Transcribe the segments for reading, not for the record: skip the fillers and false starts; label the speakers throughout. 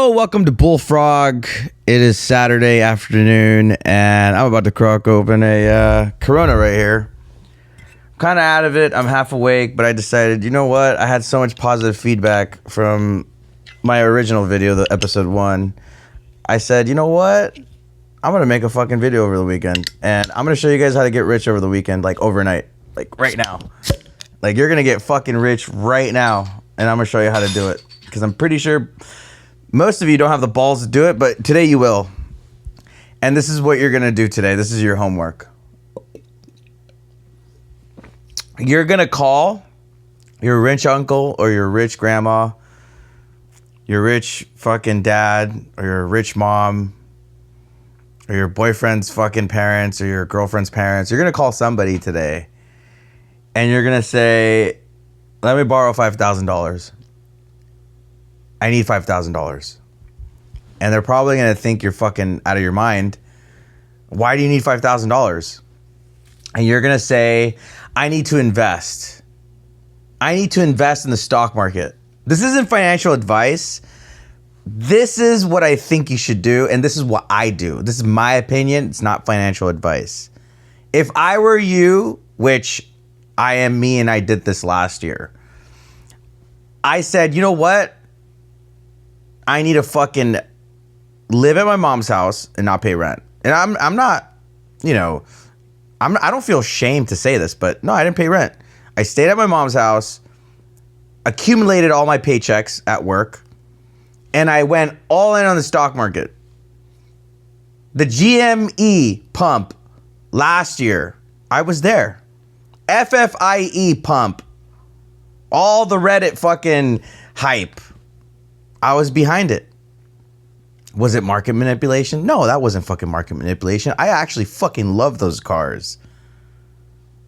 Speaker 1: Hello, welcome to Bullfrog. It is Saturday afternoon, and I'm about to crack open a Corona right here. I'm kind of out of it. I'm half awake, but I decided, you know what? I had so much positive feedback from my original video, the episode 1. I said, you know what? I'm going to make a fucking video over the weekend, and I'm going to show you guys how to get rich over the weekend, like overnight, like right now. Like, you're going to get fucking rich right now, and I'm going to show you how to do it, because I'm pretty sure most of you don't have the balls to do it, but today you will. And this is what you're going to do today. This is your homework. You're going to call your rich uncle or your rich grandma, your rich fucking dad or your rich mom or your boyfriend's fucking parents or your girlfriend's parents. You're going to call somebody today and you're going to say, let me borrow $5,000. I need $5,000. And they're probably going to think you're fucking out of your mind. Why do you need $5,000? And you're going to say, I need to invest. I need to invest in the stock market. This isn't financial advice. This is what I think you should do. And this is what I do. This is my opinion. It's not financial advice. If I were you, which I am me and I did this last year, I said, you know what? I need to fucking live at my mom's house and not pay rent. And I'm not, you know, I don't feel ashamed to say this, but no, I didn't pay rent. I stayed at my mom's house, accumulated all my paychecks at work, and I went all in on the stock market. The GME pump last year, I was there. FFIE pump, all the Reddit fucking hype, I was behind it. Was it market manipulation? No, that wasn't fucking market manipulation. I actually fucking love those cars.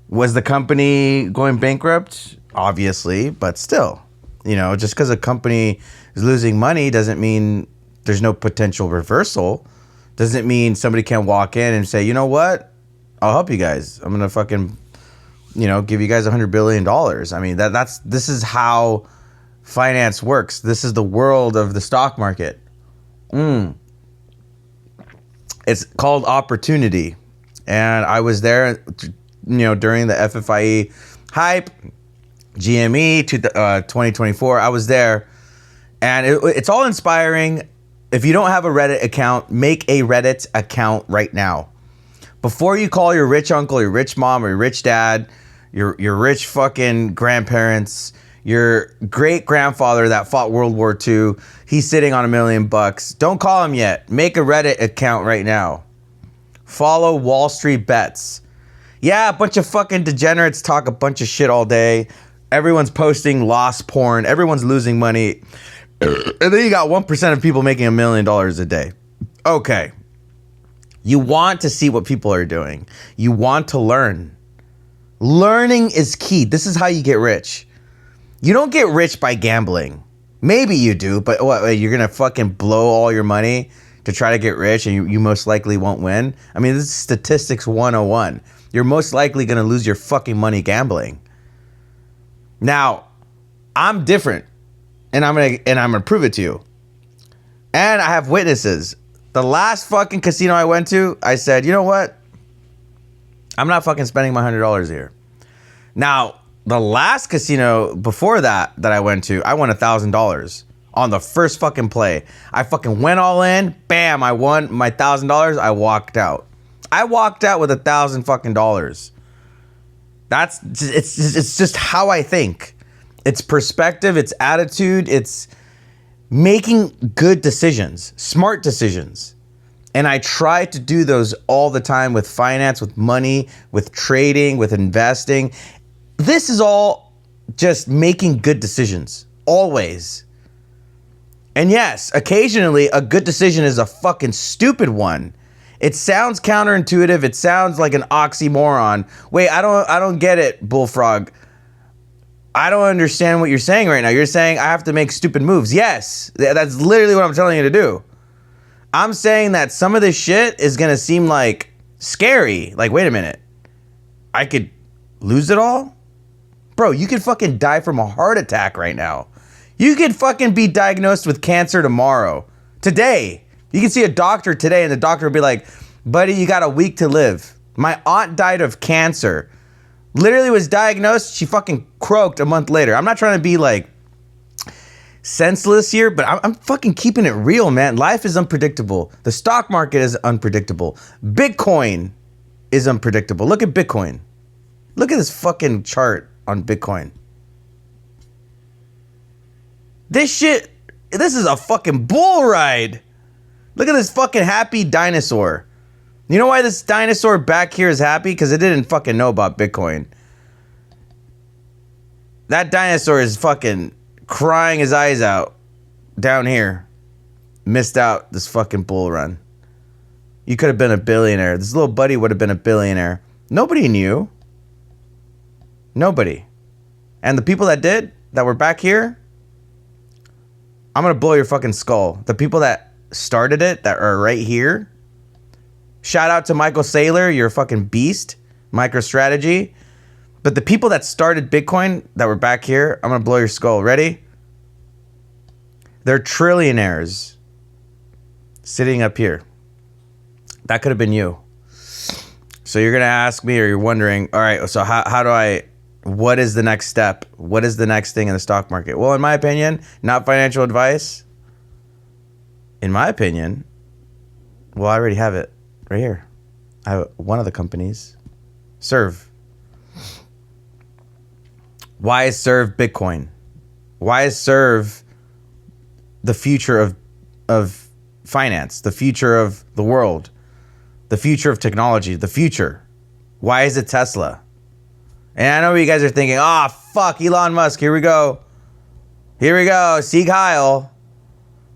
Speaker 1: Was the company going bankrupt? Obviously, but still, you know, just because a company is losing money doesn't mean there's no potential reversal. Doesn't mean somebody can't walk in and say, you know what? I'll help you guys. I'm going to fucking, you know, give you guys $100 billion. I mean, this is how finance works. This is the world of the stock market. It's called opportunity. And I was there, you know, during the FFIE hype, GME 2024. I was there. And it's all inspiring. If you don't have a Reddit account, make a Reddit account right now. Before you call your rich uncle, your rich mom, or your rich dad, your rich fucking grandparents, your great grandfather that fought World War II, he's sitting on $1 million. Don't call him yet. Make a Reddit account right now. Follow Wall Street Bets. Yeah, a bunch of fucking degenerates talk a bunch of shit all day. Everyone's posting lost porn. Everyone's losing money. And then you got 1% of people making $1 million a day. Okay. You want to see what people are doing. You want to learn. Learning is key. This is how you get rich. You don't get rich by gambling. Maybe you do, but what, you're going to fucking blow all your money to try to get rich and you most likely won't win? I mean, this is statistics 101. You're most likely going to lose your fucking money gambling. Now, I'm different, and I'm going to prove it to you. And I have witnesses. The last fucking casino I went to, I said, you know what? I'm not fucking spending my $100 here. Now, the last casino before that I went to, I won $1,000 on the first fucking play. I fucking went all in. Bam, I won my $1,000. I walked out. I walked out with $1,000 fucking dollars. It's just how I think. It's perspective. It's attitude. It's making good decisions, smart decisions. And I try to do those all the time with finance, with money, with trading, with investing. This is all just making good decisions, always. And yes, occasionally a good decision is a fucking stupid one. It sounds counterintuitive. It sounds like an oxymoron. Wait, I don't get it, Bullfrog. I don't understand what you're saying right now. You're saying I have to make stupid moves. Yes, that's literally what I'm telling you to do. I'm saying that some of this shit is going to seem like scary. Like, wait a minute. I could lose it all? Bro, you could fucking die from a heart attack right now. You could fucking be diagnosed with cancer tomorrow. Today. You can see a doctor today and the doctor will be like, buddy, you got a week to live. My aunt died of cancer. Literally was diagnosed. She fucking croaked a month later. I'm not trying to be like senseless here, but I'm fucking keeping it real, man. Life is unpredictable. The stock market is unpredictable. Bitcoin is unpredictable. Look at Bitcoin. Look at this fucking chart on Bitcoin. This is a fucking bull ride. Look at this fucking happy dinosaur. You know why this dinosaur back here is happy? Because it didn't fucking know about Bitcoin. That dinosaur is fucking crying his eyes out down here. Missed out this fucking bull run. You could have been a billionaire. This little buddy would have been a billionaire. Nobody knew. Nobody. And the people that did, that were back here, I'm going to blow your fucking skull. The people that started it, that are right here, shout out to Michael Saylor, you're a fucking beast. MicroStrategy. But the people that started Bitcoin that were back here, I'm going to blow your skull. Ready? They're trillionaires sitting up here. That could have been you. So you're going to ask me, or you're wondering, all right, so what is the next step? What is the next thing in the stock market? Well, in my opinion, not financial advice. In my opinion, well, I already have it right here. I have one of the companies, Serve. Why is Serve Bitcoin? Why is Serve the future of finance, the future of the world, the future of technology, the future? Why is it Tesla? And I know you guys are thinking, oh, fuck, Elon Musk, here we go. Here we go, Sieg Heil.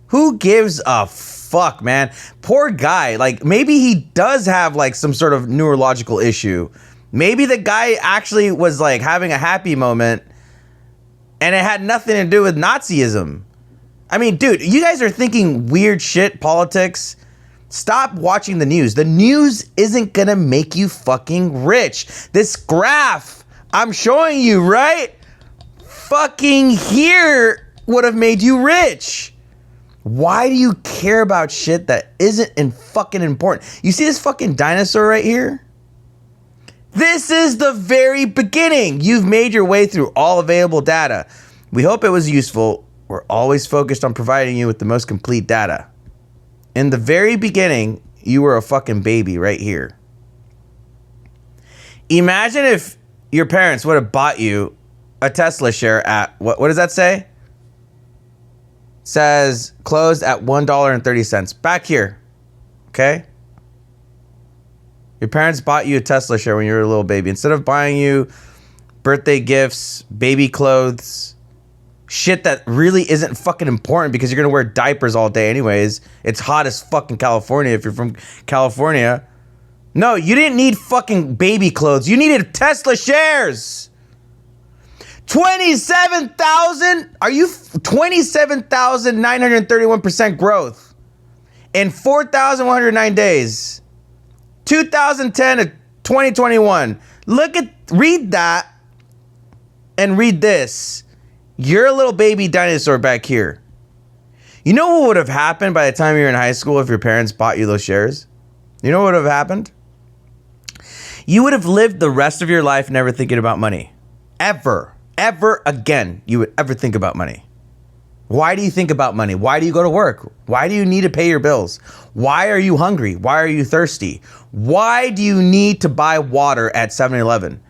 Speaker 1: Who gives a fuck, man? Poor guy. Like, maybe he does have, like, some sort of neurological issue. Maybe the guy actually was, like, having a happy moment, and it had nothing to do with Nazism. I mean, dude, you guys are thinking weird shit, politics. Stop watching the news. The news isn't gonna make you fucking rich. This graph I'm showing you right fucking here would have made you rich. Why do you care about shit that isn't fucking important? You see this fucking dinosaur right here? This is the very beginning. You've made your way through all available data. We hope it was useful. We're always focused on providing you with the most complete data. In the very beginning, you were a fucking baby right here. Imagine if your parents would have bought you a Tesla share at, what does that say? Says closed at $1.30. Back here, okay? Your parents bought you a Tesla share when you were a little baby. Instead of buying you birthday gifts, baby clothes, shit that really isn't fucking important because you're gonna wear diapers all day anyways. It's hot as fucking California if you're from California. No, you didn't need fucking baby clothes. You needed Tesla shares. 27,000? Are you 27,931% growth in 4,109 days? 2010 to 2021. Read that and read this. You're a little baby dinosaur back here. You know what would have happened by the time you were in high school if your parents bought you those shares? You know what would have happened? You would have lived the rest of your life never thinking about money. Ever again you would ever think about money. Why do you think about money? Why do you go to work? Why do you need to pay your bills? Why are you hungry? Why are you thirsty? Why do you need to buy water at 7-Eleven?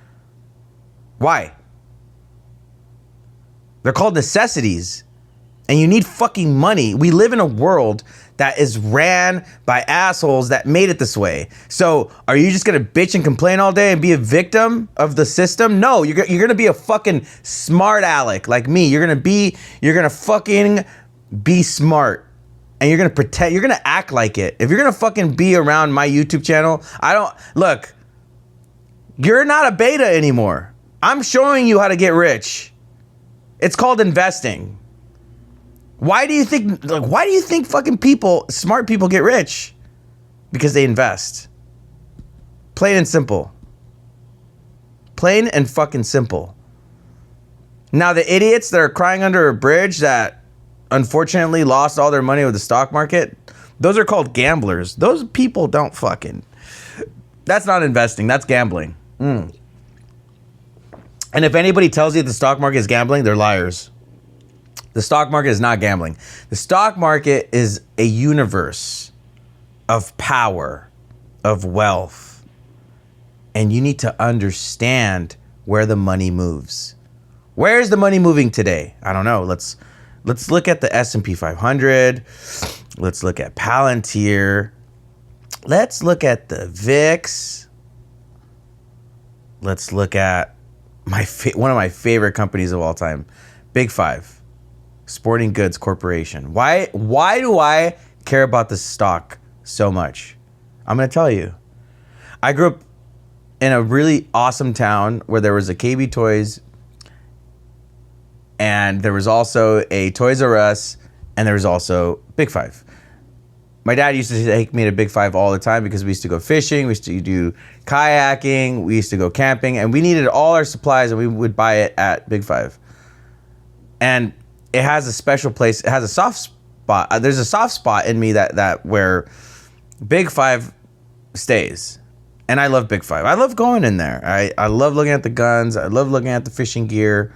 Speaker 1: Why? They're called necessities. And you need fucking money. We live in a world that is ran by assholes that made it this way. So are you just gonna bitch and complain all day and be a victim of the system? No, you're gonna be a fucking smart aleck like me. You're gonna fucking be smart. And you're gonna act like it. If you're gonna fucking be around my YouTube channel, look, you're not a beta anymore. I'm showing you how to get rich. It's called investing. Why do you think fucking smart people get rich? Because they invest. Plain and simple. Plain and fucking simple. Now the idiots that are crying under a bridge that, unfortunately lost all their money with the stock market, those are called gamblers. Those people don't fucking... That's not investing. That's gambling. And if anybody tells you the stock market is gambling, they're liars. The stock market is not gambling. The stock market is a universe of power, of wealth. And you need to understand where the money moves. Where is the money moving today? I don't know. Let's look at the S&P 500. Let's look at Palantir. Let's look at the VIX. Let's look at one of my favorite companies of all time, Big Five. Sporting Goods Corporation. Why do I care about this stock so much? I'm going to tell you. I grew up in a really awesome town where there was a KB Toys, and there was also a Toys R Us, and there was also Big Five. My dad used to take me to Big Five all the time because we used to go fishing, we used to do kayaking, we used to go camping, and we needed all our supplies, and we would buy it at Big Five. And it has a special place. It has a soft spot. There's a soft spot in me that where Big Five stays. And I love Big Five. I love going in there. I love looking at the guns. I love looking at the fishing gear.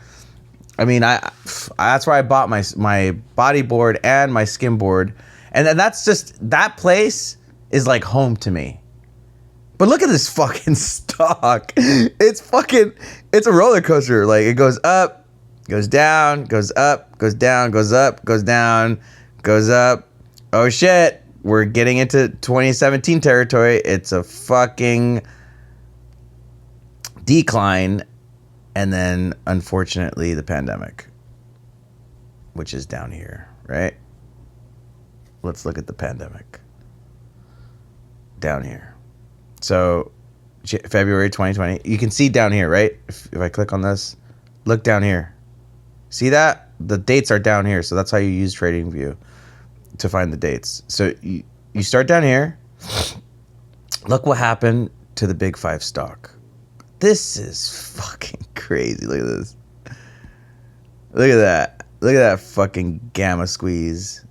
Speaker 1: I mean, that's where I bought my bodyboard and my skimboard. And then that's just, that place is like home to me. But look at this fucking stock. It's a roller coaster. Like, it goes up, goes down, goes up, goes down, goes up, goes down, goes up. Oh shit, we're getting into 2017 territory. It's a fucking decline. And then, unfortunately, the pandemic, which is down here, right? Let's look at the pandemic. Down here. So, February 2020. You can see down here, right? If I click on this, look down here. See that? The dates are down here. So that's how you use TradingView to find the dates. So you start down here. Look what happened to the Big Five stock. This is fucking crazy. Look at this. Look at that. Look at that fucking gamma squeeze.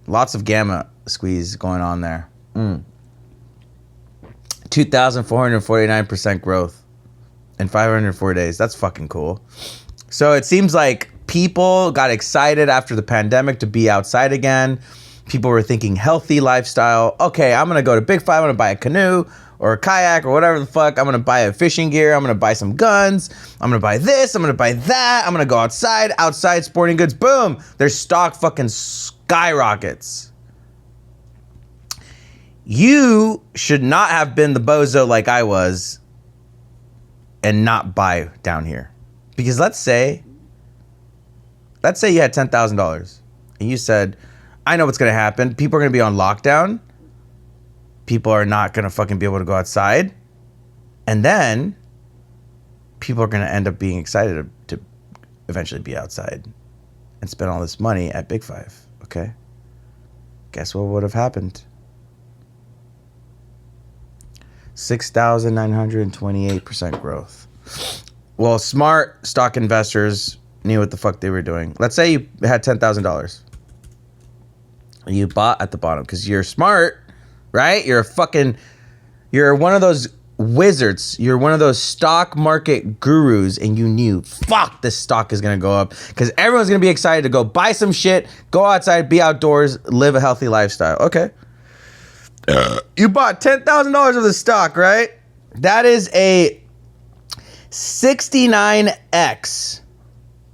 Speaker 1: Lots of gamma squeeze going on there. 2,449% growth in 504 days. That's fucking cool. So it seems like people got excited after the pandemic to be outside again. People were thinking healthy lifestyle. Okay, I'm going to go to Big Five. I'm going to buy a canoe or a kayak or whatever the fuck. I'm going to buy a fishing gear. I'm going to buy some guns. I'm going to buy this. I'm going to buy that. I'm going to go outside. Outside sporting goods. Boom. Their stock fucking skyrockets. You should not have been the bozo like I was and not buy down here. Because let's say you had $10,000 and you said, I know what's going to happen. People are going to be on lockdown. People are not going to fucking be able to go outside. And then people are going to end up being excited to eventually be outside and spend all this money at Big Five. Okay? Guess what would have happened? 6,928% growth. Well, smart stock investors knew what the fuck they were doing. Let's say you had $10,000. You bought at the bottom because you're smart, right? You're one of those wizards. You're one of those stock market gurus, and you knew, fuck, this stock is going to go up because everyone's going to be excited to go buy some shit, go outside, be outdoors, live a healthy lifestyle. Okay. You bought $10,000 of the stock, right? That is a 69x,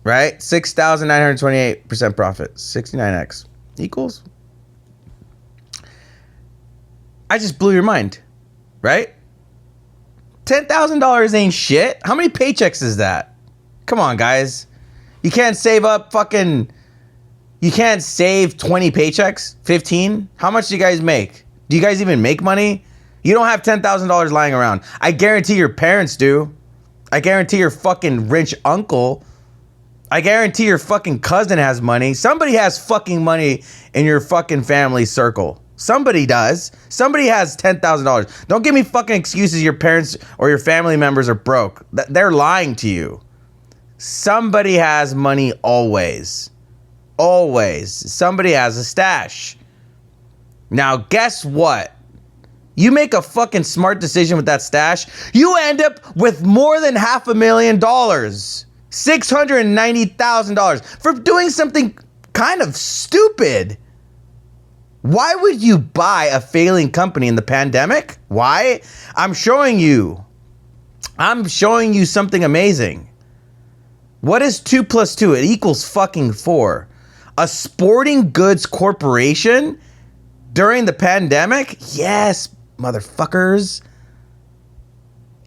Speaker 1: right? 6,928% profit. 69x equals. I just blew your mind, right? $10,000 ain't shit. How many paychecks is that? Come on, guys. You can't save up you can't save 20 paychecks? 15? How much do you guys make? Do you guys even make money? You don't have $10,000 lying around. I guarantee your parents do. I guarantee your fucking rich uncle. I guarantee your fucking cousin has money. Somebody has fucking money in your fucking family circle. Somebody does. Somebody has $10,000. Don't give me fucking excuses your parents or your family members are broke. They're lying to you. Somebody has money always. Always. Somebody has a stash. Now, guess what? You make a fucking smart decision with that stash, you end up with more than $500,000. $690,000 for doing something kind of stupid. Why would you buy a failing company in the pandemic? Why? I'm showing you something amazing. What is 2 plus 2? It equals fucking 4. A sporting goods corporation during the pandemic? Yes, motherfuckers.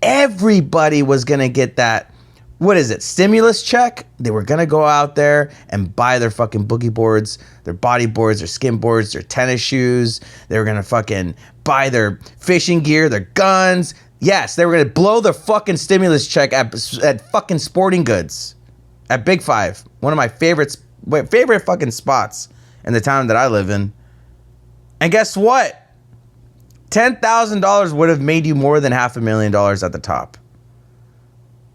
Speaker 1: Everybody was gonna get that, what is it, stimulus check? They were gonna go out there and buy their fucking boogie boards, their body boards, their skin boards, their tennis shoes. They were gonna fucking buy their fishing gear, their guns. Yes, they were gonna blow their fucking stimulus check at fucking sporting goods. At Big Five, one of my favorite fucking spots in the town that I live in. And guess what? $10,000 would have made you more than $500,000 at the top.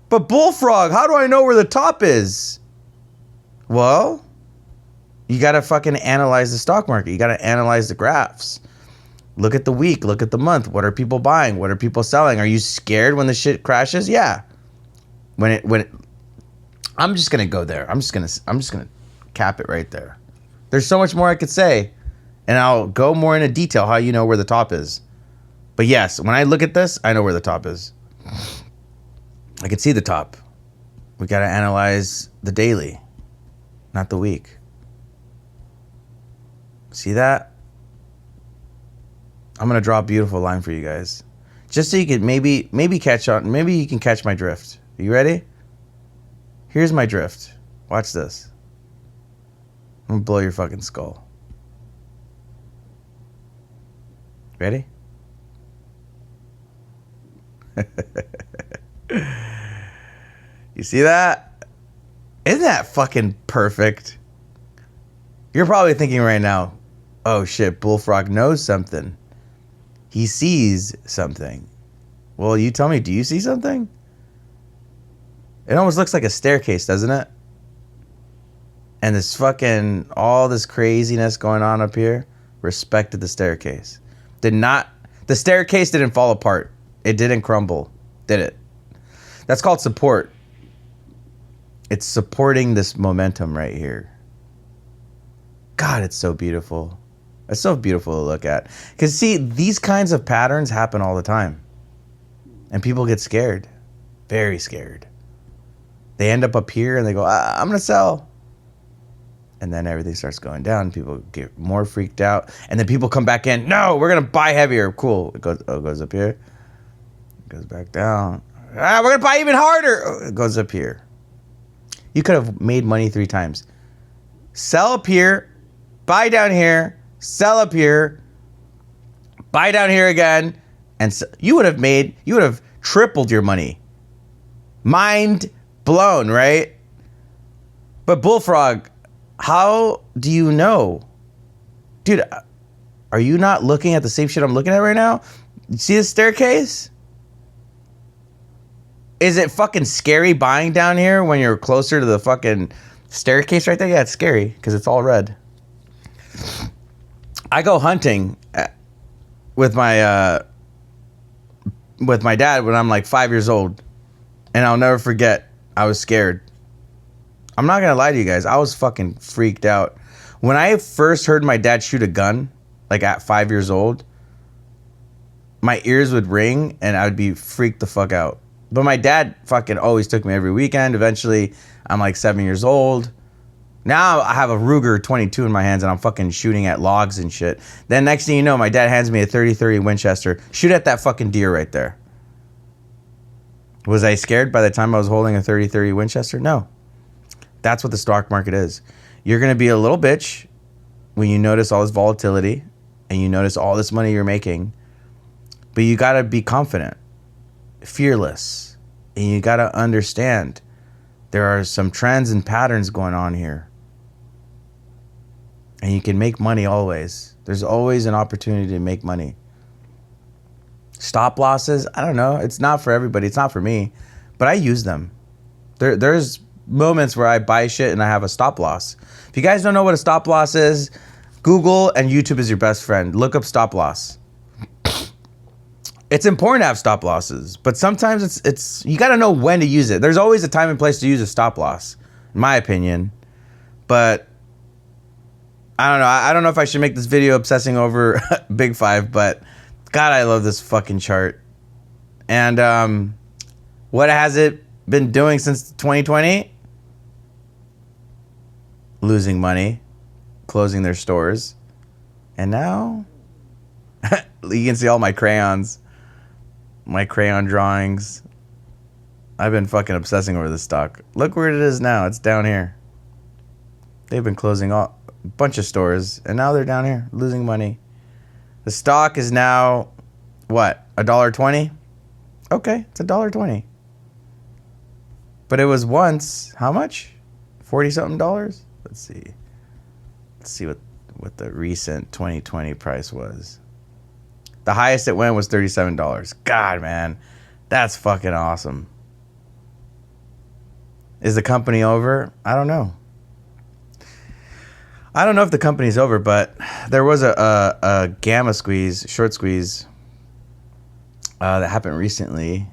Speaker 1: But Bullfrog, how do I know where the top is? Well, you got to fucking analyze the stock market. You got to analyze the graphs. Look at the week, look at the month. What are people buying? What are people selling? Are you scared when the shit crashes? Yeah. I'm just going to go there. I'm just going to cap it right there. There's so much more I could say, and I'll go more into detail how you know where the top is. But yes, when I look at this, I know where the top is. I can see the top. We got to analyze the daily, not the week. See that? I'm going to draw a beautiful line for you guys. Just so you can maybe catch on. Maybe you can catch my drift. Are you ready? Here's my drift. Watch this. I'm going to blow your fucking skull. Ready? You see that? Isn't that fucking perfect? You're probably thinking right now, oh shit, Bullfrog knows something. He sees something. Well, you tell me, do you see something? It almost looks like a staircase, doesn't it? And this fucking, all this craziness going on up here, respected the staircase. The staircase didn't fall apart. It didn't crumble, did it? That's called support. It's supporting this momentum right here. God, it's so beautiful. It's so beautiful to look at. Because see, these kinds of patterns happen all the time. And people get scared. Very scared. They end up here and they go, I'm going to sell. And then everything starts going down. People get more freaked out. And then people come back in. No, we're going to buy heavier. Cool. It goes up here. It goes back down. We're going to buy even harder. It goes up here. You could have made money 3 times. Sell up here. Buy down here. Sell up here. Buy down here again. And so you would have tripled your money. Mind blown, right? But Bullfrog, how do you know? Dude, are you not looking at the same shit I'm looking at right now? You see the staircase? Is it fucking scary buying down here when you're closer to the fucking staircase right there? Yeah, it's scary because it's all red. I go hunting with my dad when I'm like 5 years old, and I'll never forget. I was scared. I'm not gonna lie to you guys. I was fucking freaked out when I first heard my dad shoot a gun. Like at 5 years old, my ears would ring and I would be freaked the fuck out. But my dad fucking always took me every weekend. Eventually, I'm like 7 years old. Now I have a Ruger 22 in my hands and I'm fucking shooting at logs and shit. Then next thing you know, my dad hands me a 30-30 Winchester. Shoot at that fucking deer right there. Was I scared by the time I was holding a 30-30 Winchester? No. That's what the stock market is. You're going to be a little bitch when you notice all this volatility and you notice all this money you're making. But you got to be confident, fearless, and you got to understand there are some trends and patterns going on here. And you can make money always. There's always an opportunity to make money. Stop losses, I don't know. It's not for everybody. It's not for me. But I use them. There's moments where I buy shit and I have a stop loss. If you guys don't know what a stop loss is, Google and YouTube is your best friend. Look up stop loss. It's important to have stop losses, but sometimes it's you got to know when to use it. There's always a time and place to use a stop loss, in my opinion. But I don't know. I don't know if I should make this video obsessing over Big Five, but God, I love this fucking chart. And what has it been doing since 2020? Losing money, closing their stores, and now you can see all my crayons. My crayon drawings. I've been fucking obsessing over this stock. Look where it is now. It's down here. They've been closing a bunch of stores, and now they're down here losing money. The stock is now, what, $1.20? Okay, it's $1.20. But it was once, how much? 40-something dollars? Let's see. Let's see what the recent 2020 price was. The highest it went was $37. God, man, that's fucking awesome. Is the company over? I don't know. I don't know if the company's over, but there was a gamma squeeze, short squeeze, that happened recently,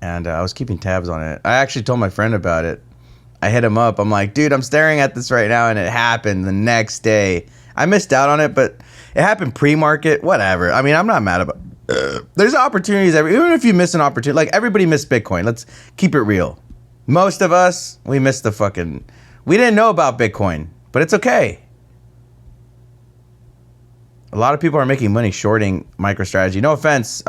Speaker 1: and I was keeping tabs on it. I actually told my friend about it. I hit him up. I'm like, dude, I'm staring at this right now, and it happened the next day. I missed out on it, but it happened pre-market, whatever. I mean, I'm not mad about it. There's opportunities even if you miss an opportunity, like everybody missed Bitcoin. Let's keep it real. Most of us, we missed we didn't know about Bitcoin, but it's okay. A lot of people are making money shorting MicroStrategy. No offense,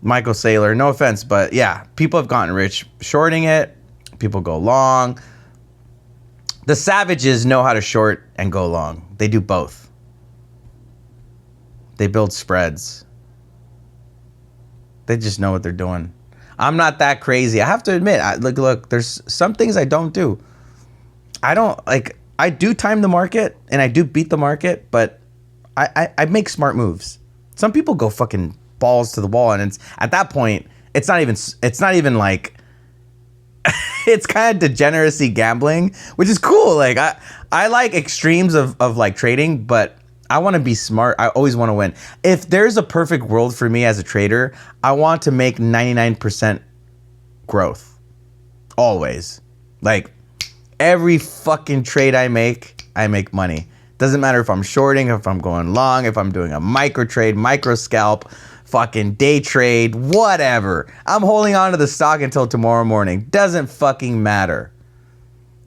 Speaker 1: Michael Saylor, no offense, but yeah, people have gotten rich shorting it. People go long. The savages know how to short and go long. They do both. They build spreads. They just know what they're doing. I'm not that crazy. I have to admit, look, there's some things I don't do. I do time the market and I do beat the market, but I make smart moves. Some people go fucking balls to the wall, and at that point, it's not even like, it's kind of degeneracy gambling, which is cool. Like I like extremes of like trading, but I want to be smart. I always want to win. If there's a perfect world for me as a trader, I want to make 99% growth. Always. Like every fucking trade I make money. Doesn't matter if I'm shorting, if I'm going long, if I'm doing a micro trade, micro scalp, fucking day trade, whatever. I'm holding on to the stock until tomorrow morning. Doesn't fucking matter.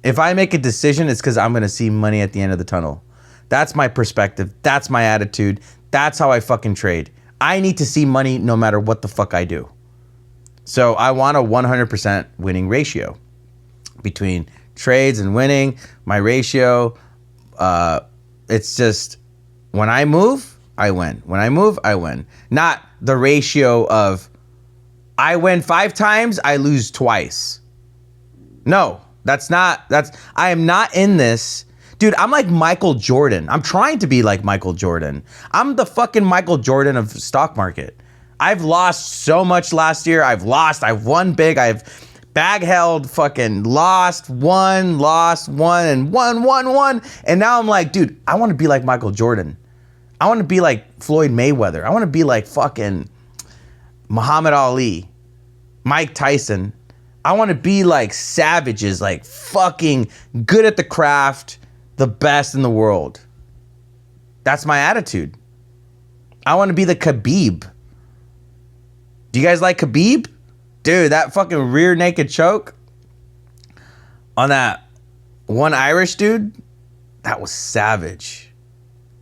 Speaker 1: If I make a decision, it's because I'm going to see money at the end of the tunnel. That's my perspective. That's my attitude. That's how I fucking trade. I need to see money no matter what the fuck I do. So I want a 100% winning ratio between trades and winning. My ratio, it's just when I move, I win. When I move, I win. Not the ratio of I win 5 times, I lose twice. No, I am not in this. Dude, I'm like Michael Jordan. I'm trying to be like Michael Jordan. I'm the fucking Michael Jordan of stock market. I've lost so much last year. I've won big. I've bag held, fucking lost, won, and won. And now I'm like, dude, I want to be like Michael Jordan. I want to be like Floyd Mayweather. I want to be like fucking Muhammad Ali, Mike Tyson. I want to be like savages, like fucking good at the craft, the best in the world. That's my attitude. I want to be the Khabib. Do you guys like Khabib? Dude, that fucking rear naked choke on that one Irish dude, that was savage.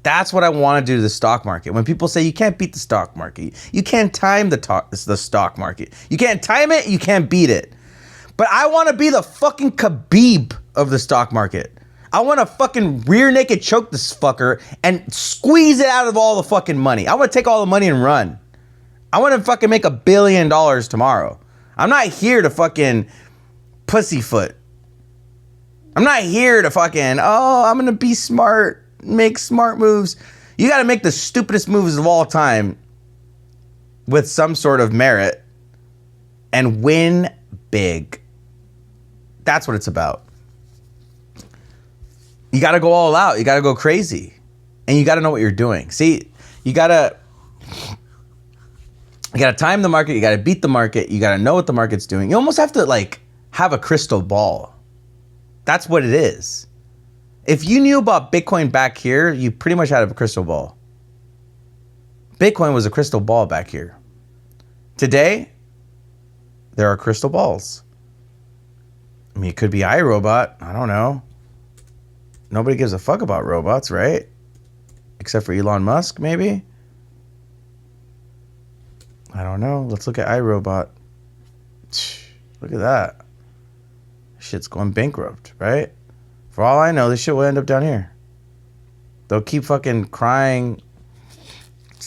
Speaker 1: That's what I want to do to the stock market. When people say you can't beat the stock market, you can't time the stock market. You can't time it, you can't beat it. But I want to be the fucking Khabib of the stock market. I want to fucking rear naked choke this fucker and squeeze it out of all the fucking money. I want to take all the money and run. I want to fucking make $1 billion tomorrow. I'm not here to fucking pussyfoot. I'm not here to fucking, I'm going to be smart, make smart moves. You got to make the stupidest moves of all time with some sort of merit and win big. That's what it's about. You got to go all out. You got to go crazy. And you got to know what you're doing. See, you got to time the market. You got to beat the market. You got to know what the market's doing. You almost have to like have a crystal ball. That's what it is. If you knew about Bitcoin back here, you pretty much had a crystal ball. Bitcoin was a crystal ball back here. Today, there are crystal balls. I mean, it could be iRobot. I don't know. Nobody gives a fuck about robots, right? Except for Elon Musk, maybe? I don't know. Let's look at iRobot. Look at that. Shit's going bankrupt, right? For all I know, this shit will end up down here. They'll keep fucking crying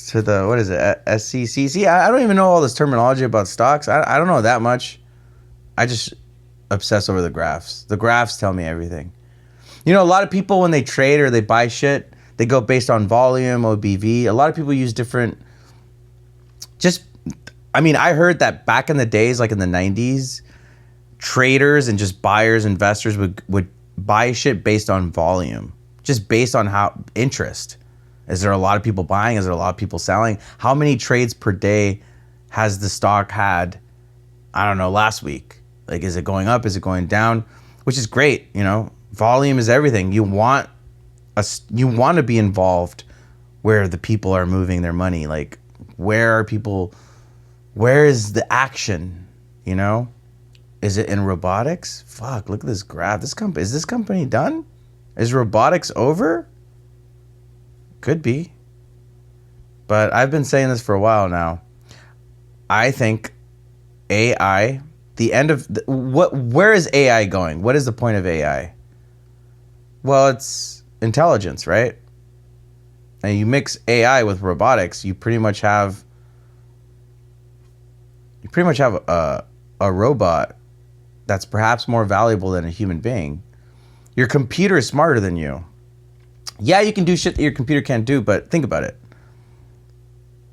Speaker 1: to the, what is it, SCC? See, I don't even know all this terminology about stocks. I don't know that much. I just obsess over the graphs. The graphs tell me everything. You know, a lot of people, when they trade or they buy shit, they go based on volume, OBV. A lot of people use different, I heard that back in the days, like in the 90s, traders and just buyers, investors would buy shit based on volume, just based on how interest. Is there a lot of people buying? Is there a lot of people selling? How many trades per day has the stock had, I don't know, last week? Like, is it going up? Is it going down? Which is great, you know. Volume is everything. You want to be involved where the people are moving their money. Like, where is the action, you know? Is it in robotics? Fuck, look at this graph. Is this company done? Is robotics over? Could be. But I've been saying this for a while now. I think AI, where is AI going? What is the point of AI? Well, it's intelligence, right? And you mix AI with robotics, you pretty much have a robot that's perhaps more valuable than a human being. Your computer is smarter than you. Yeah, you can do shit that your computer can't do, but think about it.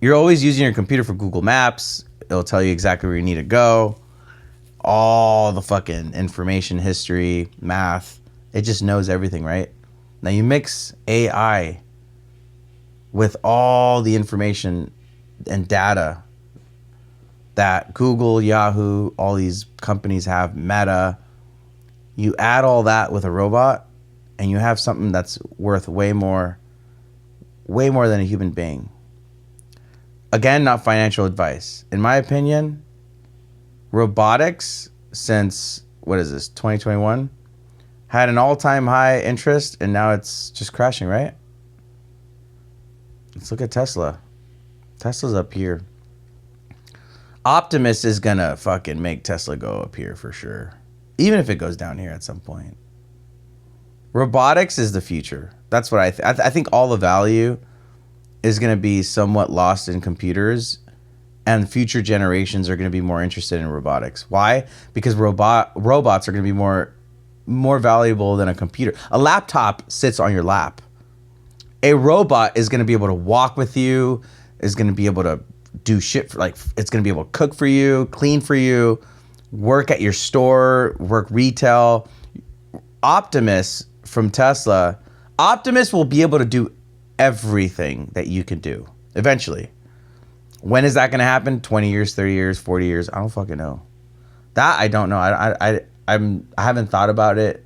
Speaker 1: You're always using your computer for Google Maps. It'll tell you exactly where you need to go. All the fucking information, history, math. It just knows everything, right? Now you mix AI with all the information and data that Google, Yahoo, all these companies have, Meta. You add all that with a robot, and you have something that's worth way more than a human being. Again, not financial advice. In my opinion, robotics since, 2021, had an all-time high interest, and now it's just crashing, right? Let's look at Tesla. Tesla's up here. Optimus is gonna fucking make Tesla go up here for sure. Even if it goes down here at some point. Robotics is the future. That's what I think all the value is going to be somewhat lost in computers, and future generations are going to be more interested in robotics. Why? Because robots are going to be more valuable than a computer. A laptop sits on your lap. A robot is going to be able to walk with you, is going to be able to do shit it's going to be able to cook for you, clean for you, work at your store, work retail. Optimus from Tesla, Optimus will be able to do everything that you can do eventually. When is that going to happen? 20 years, 30 years, 40 years? I don't fucking know. That I don't know. I haven't thought about it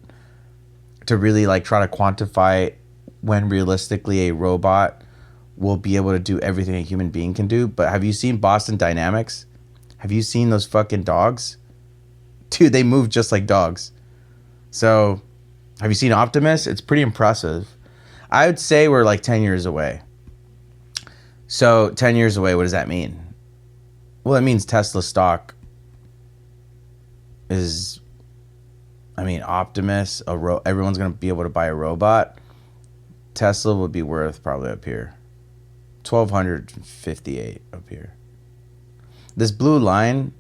Speaker 1: to really like try to quantify when realistically a robot will be able to do everything a human being can do. But have you seen Boston Dynamics? Have you seen those fucking dogs? Dude, they move just like dogs. So, have you seen Optimus? It's pretty impressive. I would say we're like 10 years away. So, 10 years away, what does that mean? Well, it means Tesla stock is, Optimus, everyone's going to be able to buy a robot. Tesla would be worth probably up here. 1,258 up here. This blue line,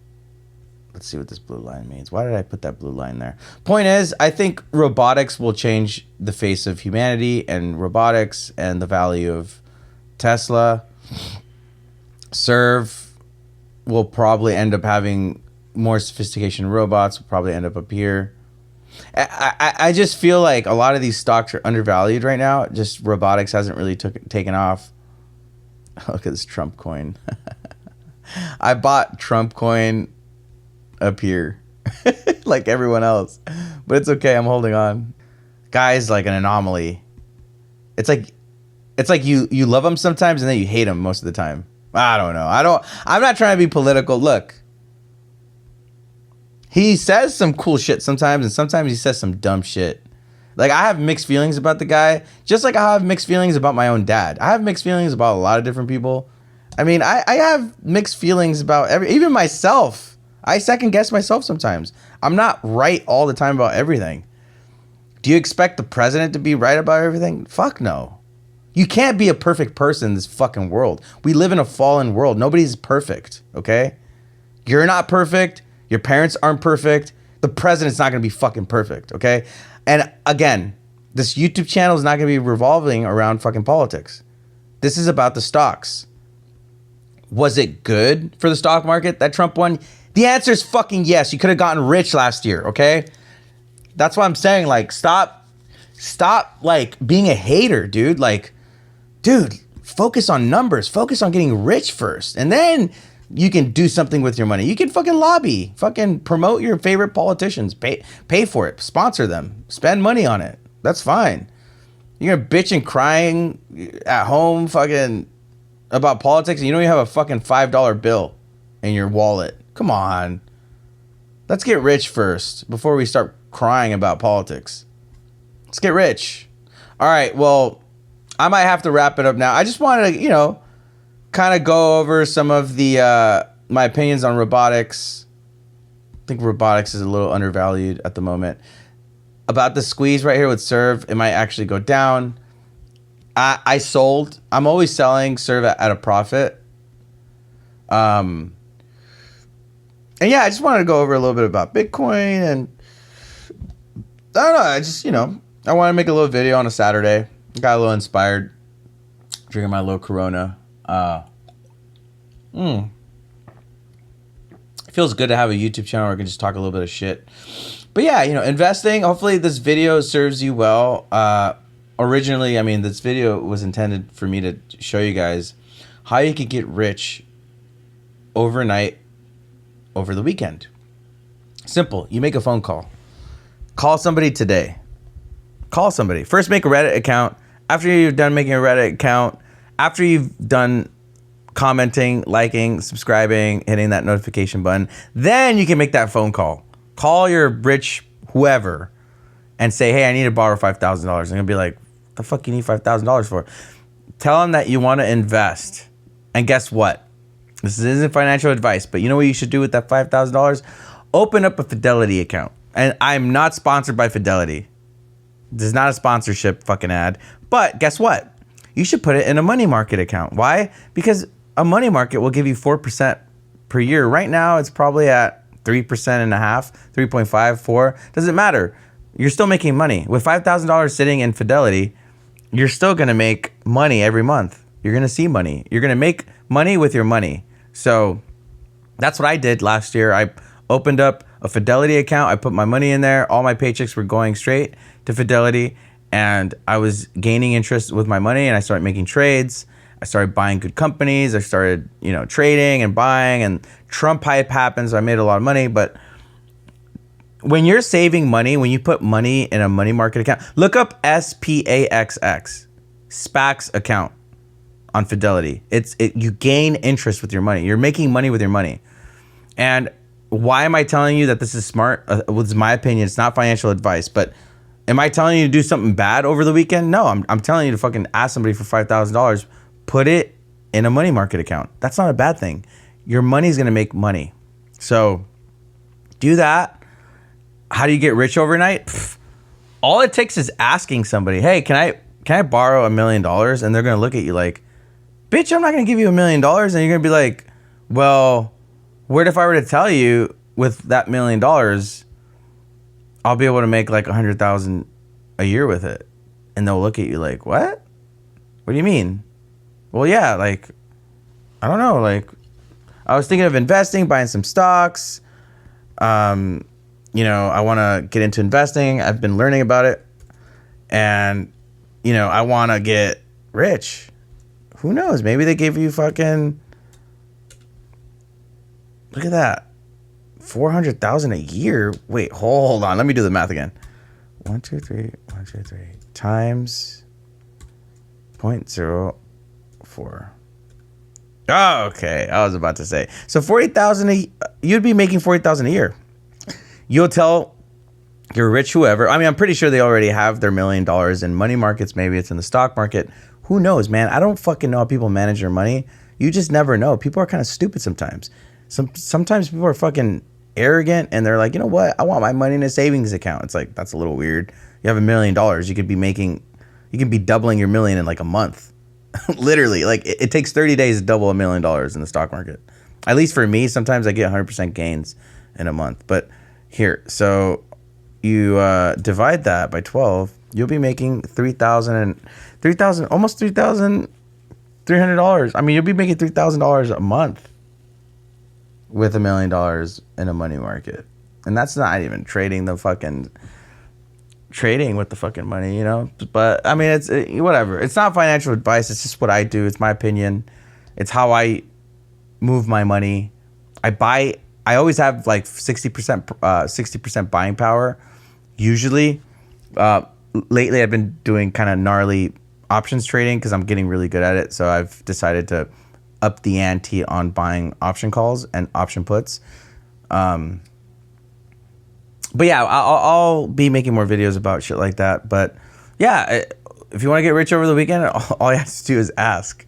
Speaker 1: let's see what this blue line means. Why did I put that blue line there? Point is, I think robotics will change the face of humanity, and robotics and the value of Tesla. Serve will probably end up having more sophistication robots, will probably end up here. I just feel like a lot of these stocks are undervalued right now. Just robotics hasn't really taken off. Look at this Trump coin. I bought Trump coin up here like everyone else, but it's okay. I'm holding on. Guy's like an anomaly. It's like you love him sometimes and then you hate him most of the time. I don't know. I'm not trying to be political. Look, he says some cool shit sometimes, and sometimes he says some dumb shit. Like, I have mixed feelings about the guy, just like I have mixed feelings about my own dad. I have mixed feelings about a lot of different people. I mean, I have mixed feelings about even myself. I second guess myself sometimes. I'm not right all the time about everything. Do you expect the president to be right about everything? Fuck no. You can't be a perfect person in this fucking world. We live in a fallen world. Nobody's perfect, okay? You're not perfect. Your parents aren't perfect. The president's not going to be fucking perfect, okay? And again, this YouTube channel is not going to be revolving around fucking politics. This is about the stocks. Was it good for the stock market that Trump won? The answer is fucking yes. You could have gotten rich last year, okay? That's why I'm saying, like, stop like being a hater, dude. Like, dude, focus on numbers. Focus on getting rich first. And then you can do something with your money. You can fucking lobby, fucking promote your favorite politicians, pay for it, sponsor them, spend money on it. That's fine. You're gonna bitch and crying at home fucking about politics and you don't even have a fucking $5 bill in your wallet. Come on. Let's get rich first before we start crying about politics. Let's get rich. All right, well, I might have to wrap it up now. I just wanted to, kind of go over some of the my opinions on robotics. I think robotics is a little undervalued at the moment. About the squeeze right here with Serve, it might actually go down. I sold. I'm always selling Serve at a profit. And yeah, I just wanted to go over a little bit about Bitcoin and I don't know. I just, I want to make a little video on a Saturday. Got a little inspired. Drinking my little Corona. It feels good to have a YouTube channel where I can just talk a little bit of shit. But yeah, investing. Hopefully this video serves you well. Originally, this video was intended for me to show you guys how you could get rich overnight over the weekend. Simple. You make a phone call. Call somebody today. Call somebody. First, make a Reddit account. After you've done making a Reddit account, after you've done commenting, liking, subscribing, hitting that notification button, then you can make that phone call. Call your rich whoever and say, hey, I need to borrow $5,000. They're going to be like, what the fuck you need $5,000 for? Tell them that you want to invest. And guess what? This isn't financial advice, but you know what you should do with that $5,000? Open up a Fidelity account. And I'm not sponsored by Fidelity. This is not a sponsorship fucking ad. But guess what? You should put it in a money market account. Why? Because a money market will give you 4% per year. Right now, it's probably at 3% and a half, 3.5, 4. Doesn't matter. You're still making money. With $5,000 sitting in Fidelity, you're still going to make money every month. You're going to see money. You're going to make money with your money. So that's what I did last year. I opened up a Fidelity account. I put my money in there. All my paychecks were going straight to Fidelity. And I was gaining interest with my money. And I started making trades. I started buying good companies. I started, trading and buying. And Trump hype happened. So I made a lot of money. But when you're saving money, when you put money in a money market account, look up SPAXX, SPAX account on Fidelity. You gain interest with your money. You're making money with your money. And why am I telling you that this is smart? Well, it's my opinion. It's not financial advice. But am I telling you to do something bad over the weekend? No, I'm telling you to fucking ask somebody for $5,000. Put it in a money market account. That's not a bad thing. Your money's going to make money. So do that. How do you get rich overnight? All it takes is asking somebody, hey, can I borrow $1 million? And they're going to look at you like, bitch, I'm not going to give you $1 million. And you're going to be like, well, what if I were to tell you with that $1 million, I'll be able to make like 100,000 a year with it? And they'll look at you like, what? What do you mean? Well, yeah, like, I don't know. Like, I was thinking of investing, buying some stocks. I want to get into investing. I've been learning about it. And, I want to get rich. Who knows? Maybe they gave you fucking... Look at that. 400,000 a year. Wait, hold on. Let me do the math again. 1, 2, 3, 1, 2, 3 times 0.04. Oh, okay. I was about to say. So 40,000 you'd be making 40,000 a year. You'll tell your rich whoever. I mean, I'm pretty sure they already have their $1 million in money markets. Maybe it's in the stock market. Who knows, man? I don't fucking know how people manage their money. You just never know. People are kind of stupid sometimes. Sometimes people are fucking arrogant and they're like, you know what? I want my money in a savings account. It's like, that's a little weird. You have $1 million. You could be doubling your million in like a month. Literally, like it takes 30 days to double $1 million in the stock market. At least for me, sometimes I get 100% gains in a month. But here, so you divide that by 12, you'll be making almost $3,300. I mean, you'll be making $3,000 a month with $1 million in a money market. And that's not even trading with the fucking money, But I mean, it's whatever. It's not financial advice. It's just what I do. It's my opinion. It's how I move my money. I always have like 60% buying power. Usually, lately I've been doing kind of gnarly options trading because I'm getting really good at it. So I've decided to up the ante on buying option calls and option puts. But yeah, I'll be making more videos about shit like that. But yeah, if you want to get rich over the weekend, all you have to do is ask.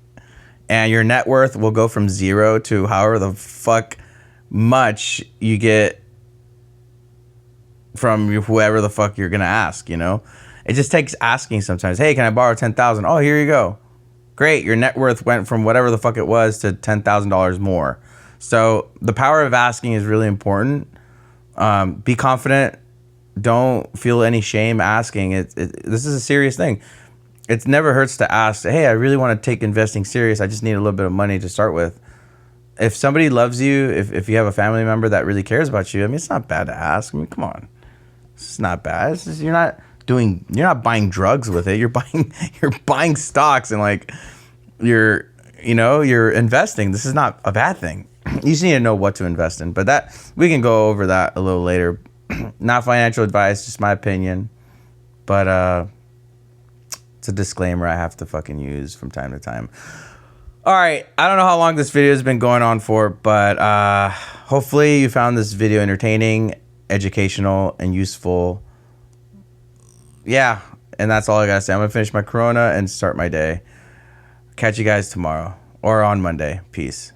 Speaker 1: And your net worth will go from 0 to however the fuck much you get from whoever the fuck you're going to ask, It just takes asking sometimes. Hey, can I borrow $10,000? Oh, here you go. Great. Your net worth went from whatever the fuck it was to $10,000 more. So the power of asking is really important. Be confident. Don't feel any shame asking. This is a serious thing. It never hurts to ask, hey, I really want to take investing serious. I just need a little bit of money to start with. If somebody loves you, if you have a family member that really cares about you, I mean, it's not bad to ask. I mean, come on. It's not bad. It's just, you're not buying drugs with it. You're buying stocks and like you're investing. This is not a bad thing. You just need to know what to invest in. But that we can go over that a little later. Not financial advice, just my opinion. But it's a disclaimer I have to fucking use from time to time. All right, I don't know how long this video has been going on for, but hopefully you found this video entertaining, educational, and useful. Yeah, and that's all I gotta say. I'm gonna finish my Corona and start my day. Catch you guys tomorrow or on Monday. Peace.